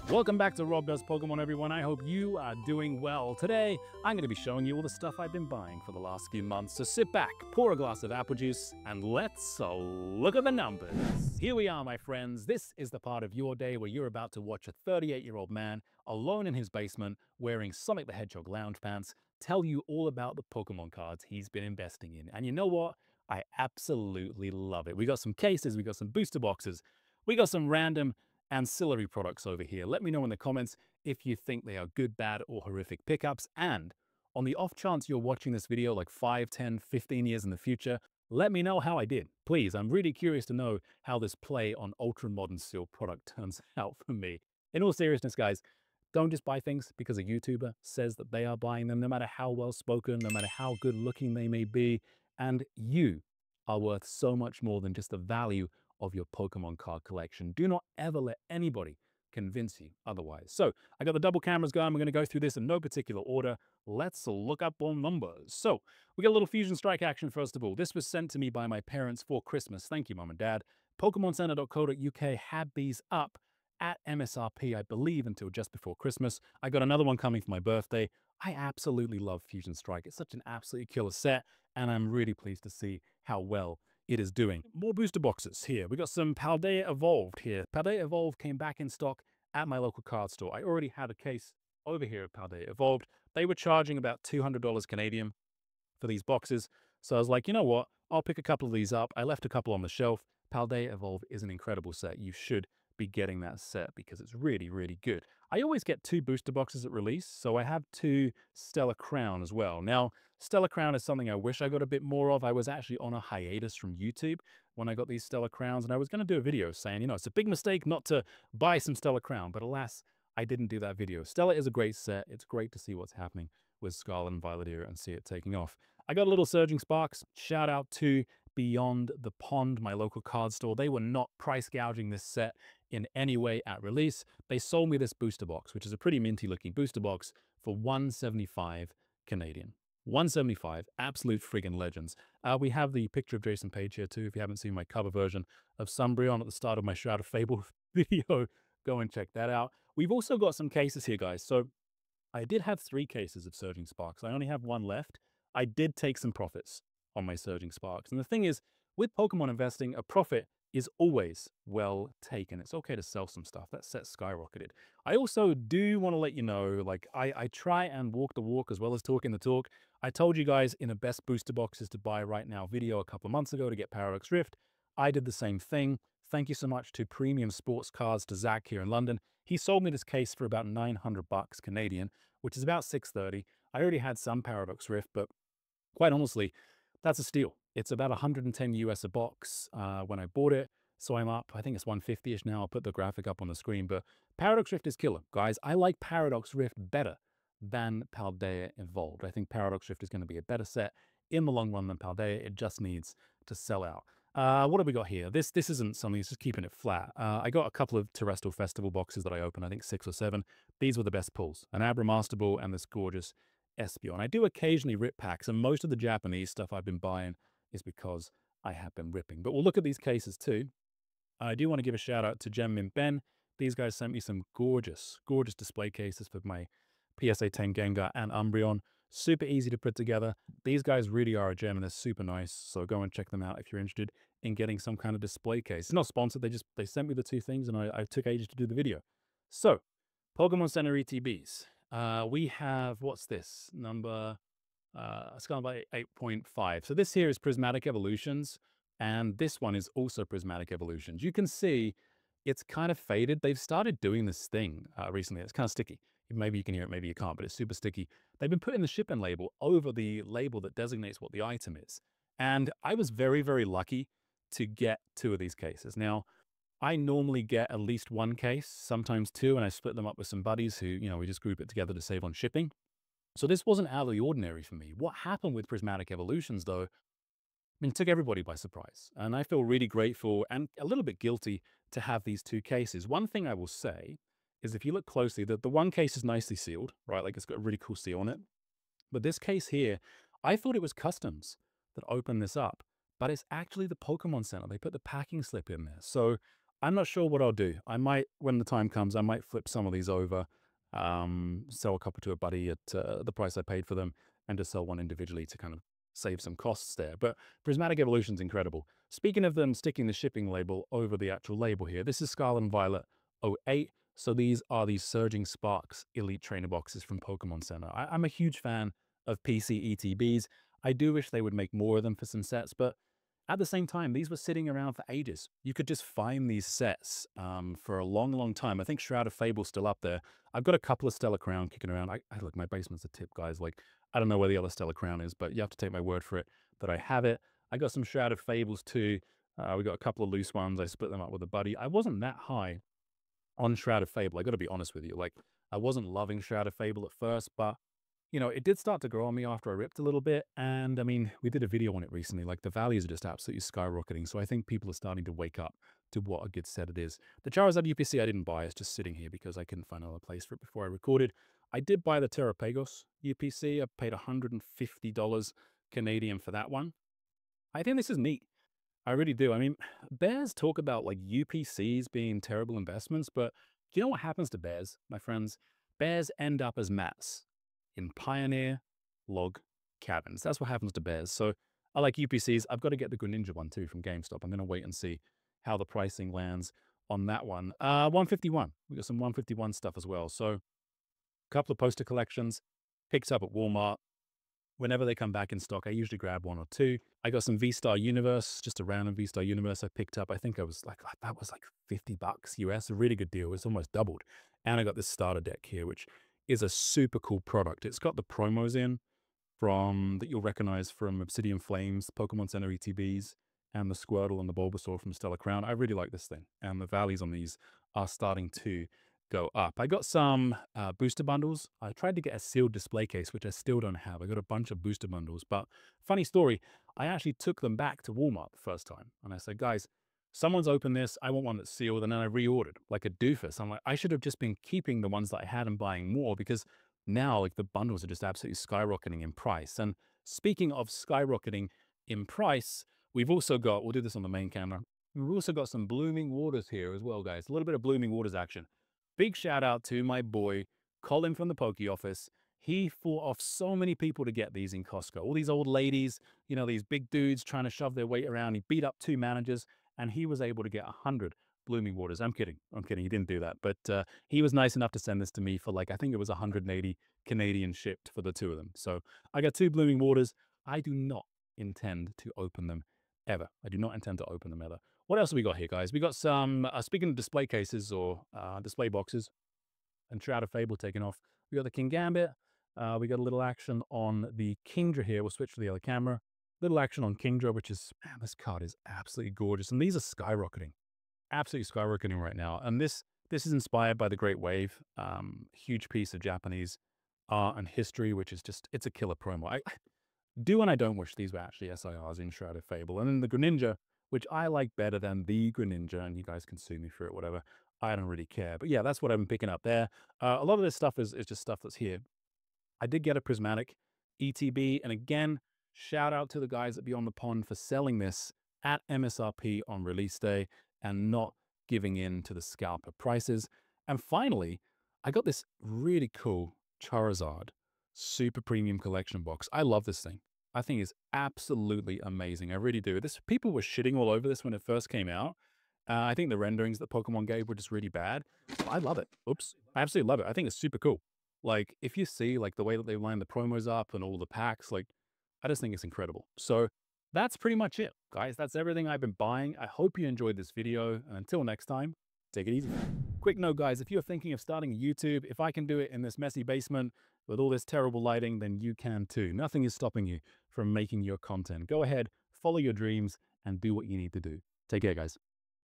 Welcome back to Rob Does Pokemon, everyone. I hope you are doing well. Today, I'm going to be showing you all the stuff I've been buying for the last few months. So sit back, pour a glass of apple juice, and let's look at the numbers. Here we are, my friends. This is the part of your day where you're about to watch a 38-year-old man alone in his basement wearing Sonic the Hedgehog lounge pants tell you all about the Pokemon cards he's been investing in. And you know what? I absolutely love it. We got some cases, we got some booster boxes, we got some random ancillary products over here. Let me know in the comments if you think they are good, bad, or horrific pickups. And on the off chance you're watching this video like 5, 10, 15 years in the future, let me know how I did. Please, I'm really curious to know how this play on ultra modern sealed product turns out for me. In all seriousness, guys, don't just buy things because a YouTuber says that they are buying them, no matter how well spoken, no matter how good looking they may be. And you are worth so much more than just the value of your Pokemon card collection. Do not ever let anybody convince you otherwise. So I got the double cameras going. We're going to go through this in no particular order. Let's look up on numbers. So we got a little Fusion Strike action first of all. This was sent to me by my parents for Christmas. Thank you, Mom and Dad. PokemonCenter.co.uk had these up at MSRP, I believe, until just before Christmas. I got another one coming for my birthday. I absolutely love Fusion Strike. It's such an absolutely killer set, and I'm really pleased to see how well it is doing. More booster boxes here. We got some Paldea Evolved here. Paldea Evolved came back in stock at my local card store. I already had a case over here of Paldea Evolved. They were charging about $200 Canadian for these boxes. So I was like, you know what? I'll pick a couple of these up. I left a couple on the shelf. Paldea Evolved is an incredible set. You should be getting that set because it's really, really good. I always get 2 booster boxes at release, so I have 2 Stellar Crown as well. Now, Stellar Crown is something I wish I got a bit more of. I was actually on a hiatus from YouTube when I got these Stellar Crowns, and I was going to do a video saying, you know, it's a big mistake not to buy some Stellar Crown, but alas, I didn't do that video. Stellar is a great set. It's great to see what's happening with Scarlet and Violet and see it taking off. I got a little Surging Sparks. Shout out to Beyond the Pond, my local card store. They were not price gouging this set in any way at release. They sold me this booster box, which is a pretty minty looking booster box, for $175 Canadian. $175, absolute friggin' legends. We have the picture of Jason Page here too. If you haven't seen my cover version of Umbreon at the start of my Shroud of Fable video, go and check that out. We've also got some cases here, guys. So I did have 3 cases of Surging Sparks. I only have 1 left. I did take some profits on my Surging Sparks. And the thing is, with Pokemon investing, a profit is always well taken. It's okay to sell some stuff. That set skyrocketed. I also do want to let you know, like, I try and walk the walk as well as talking the talk. I told you guys in a best booster boxes to buy right now video a couple of months ago to get Paradox Rift. I did the same thing. Thank you so much to Premium Sports Cards, to Zach here in London. He sold me this case for about $900 Canadian, which is about $630. I already had some Paradox Rift, but quite honestly, that's a steal. It's about 110 US a box when I bought it. So I'm up, I think it's 150-ish now. I'll put the graphic up on the screen, but Paradox Rift is killer. Guys, I like Paradox Rift better than Paldea Evolved. I think Paradox Rift is going to be a better set in the long run than Paldea. It just needs to sell out. What have we got here? This isn't something, it's just keeping it flat. I got a couple of Terrestrial Festival boxes that I opened, I think 6 or 7. These were the best pulls. An Abra Master Ball and this gorgeous Espeon. I do occasionally rip packs, and most of the Japanese stuff I've been buying is because I have been ripping. But we'll look at these cases too. I do want to give a shout out to Gem Mint Ben. These guys sent me some gorgeous, gorgeous display cases for my PSA 10 Gengar and Umbreon. Super easy to put together. These guys really are a gem and they're super nice. So go and check them out if you're interested in getting some kind of display case. It's not sponsored. They sent me the 2 things and I took ages to do the video. So Pokemon Center ETBs. We have, what's this? Number, it's gone by 8.5. So this here is Prismatic Evolutions, and this one is also Prismatic Evolutions. You can see it's kind of faded. They've started doing this thing recently. It's kind of sticky. Maybe you can hear it, maybe you can't, but it's super sticky. They've been putting the ship-in label over the label that designates what the item is. And I was very, very lucky to get 2 of these cases. Now, I normally get at least 1 case, sometimes 2, and I split them up with some buddies who, you know, we just group it together to save on shipping. So this wasn't out of the ordinary for me. What happened with Prismatic Evolutions, though, I mean, it took everybody by surprise. And I feel really grateful and a little bit guilty to have these 2 cases. One thing I will say is if you look closely, the 1 case is nicely sealed, right? Like it's got a really cool seal on it. But this case here, I thought it was customs that opened this up, but it's actually the Pokemon Center. They put the packing slip in there. So I'm not sure what I'll do. I might, when the time comes, I might flip some of these over, sell a couple to a buddy at the price I paid for them, and just sell one individually to kind of save some costs there. But Prismatic Evolution's incredible. Speaking of them sticking the shipping label over the actual label here, this is Scarlet and Violet '08. So these are the Surging Sparks Elite Trainer boxes from Pokemon Center. I'm a huge fan of PC ETBs. I do wish they would make more of them for some sets, but at the same time, these were sitting around for ages. You could just find these sets for a long, long time. I think Shrouded Fable's still up there. I've got a couple of Stellar Crown kicking around. I look, my basement's a tip, guys. Like, I don't know where the other Stellar Crown is, but you have to take my word for it that I have it. I got some Shrouded Fables too. We got a couple of loose ones. I split them up with a buddy. I wasn't that high on Shrouded Fable. I got to be honest with you. Like, I wasn't loving Shrouded Fable at first, but you know, it did start to grow on me after I ripped a little bit. And I mean, we did a video on it recently. Like, the values are just absolutely skyrocketing. So I think people are starting to wake up to what a good set it is. The Charizard UPC I didn't buy. It's just sitting here because I couldn't find another place for it before I recorded. I did buy the Terrapagos UPC. I paid $150 Canadian for that one. I think this is neat. I really do. I mean, bears talk about like UPCs being terrible investments, but do you know what happens to bears, my friends? Bears end up as mats in Pioneer log cabins. That's what happens to bears. So I like UPCs. I've got to get the Greninja one too from GameStop. I'm going to wait and see how the pricing lands on that one. 151. We got some 151 stuff as well. So a couple of poster collections picked up at Walmart. Whenever they come back in stock, I usually grab one or two. I got some V-Star Universe, just a random V-Star Universe I picked up. I think I was like, that was like $50 US, a really good deal. It's almost doubled. And I got this starter deck here, which is a super cool product. It's got the promos in from that you'll recognize from Obsidian Flames, Pokemon Center ETBs, and the Squirtle and the Bulbasaur from Stellar Crown. I really like this thing, and the values on these are starting to go up. I got some booster bundles. I tried to get a sealed display case, which I still don't have. I got a bunch of booster bundles, but funny story, I actually took them back to Walmart the first time, and I said, guys, someone's opened this. I want one that's sealed, and then I reordered like a doofus. I'm like, I should have just been keeping the ones that I had and buying more, because now like the bundles are just absolutely skyrocketing in price. And speaking of skyrocketing in price, we've also got, we'll do this on the main camera, we've also got some Blooming Waters here as well, guys. A little bit of Blooming Waters action. Big shout out to my boy, Colin from the Poke Office. He fought off so many people to get these in Costco. All these old ladies, you know, these big dudes trying to shove their weight around. He beat up 2 managers, and he was able to get 100 Blooming Waters. I'm kidding. I'm kidding. He didn't do that. But he was nice enough to send this to me for like, I think it was 180 Canadian shipped for the 2 of them. So I got 2 Blooming Waters. I do not intend to open them ever. I do not intend to open them ever. What else have we got here, guys? We got some, speaking of display cases or display boxes, and Shrouded Fable taking off. We got the King Gambit. We got a little action on the Kingdra here. We'll switch to the other camera. Little action on Kingdra, which is, man, this card is absolutely gorgeous. And these are skyrocketing, absolutely skyrocketing right now. And this is inspired by the Great Wave. Huge piece of Japanese art and history, which is just, it's a killer promo. I do and I don't wish these were actually SIRs in Shrouded Fable. And then the Greninja, which I like better than the Greninja, and you guys can sue me for it, whatever. I don't really care. But yeah, that's what I've been picking up there. A lot of this stuff is just stuff that's here. I did get a Prismatic ETB, and again, shout out to the guys at Beyond the Pond for selling this at MSRP on release day and not giving in to the scalper prices. And finally, I got this really cool Charizard Super Premium Collection box. I love this thing. I think it's absolutely amazing. I really do. People were shitting all over this when it first came out. I think the renderings that Pokemon gave were just really bad. I love it. Oops. I absolutely love it. I think it's super cool. Like, if you see like the way that they line the promos up and all the packs, like, I just think it's incredible. So that's pretty much it, guys. That's everything I've been buying. I hope you enjoyed this video, and until next time, take it easy. Quick note, guys, if you're thinking of starting a YouTube, if I can do it in this messy basement with all this terrible lighting, then you can too. Nothing is stopping you from making your content. Go ahead, follow your dreams, and do what you need to do. Take care, guys.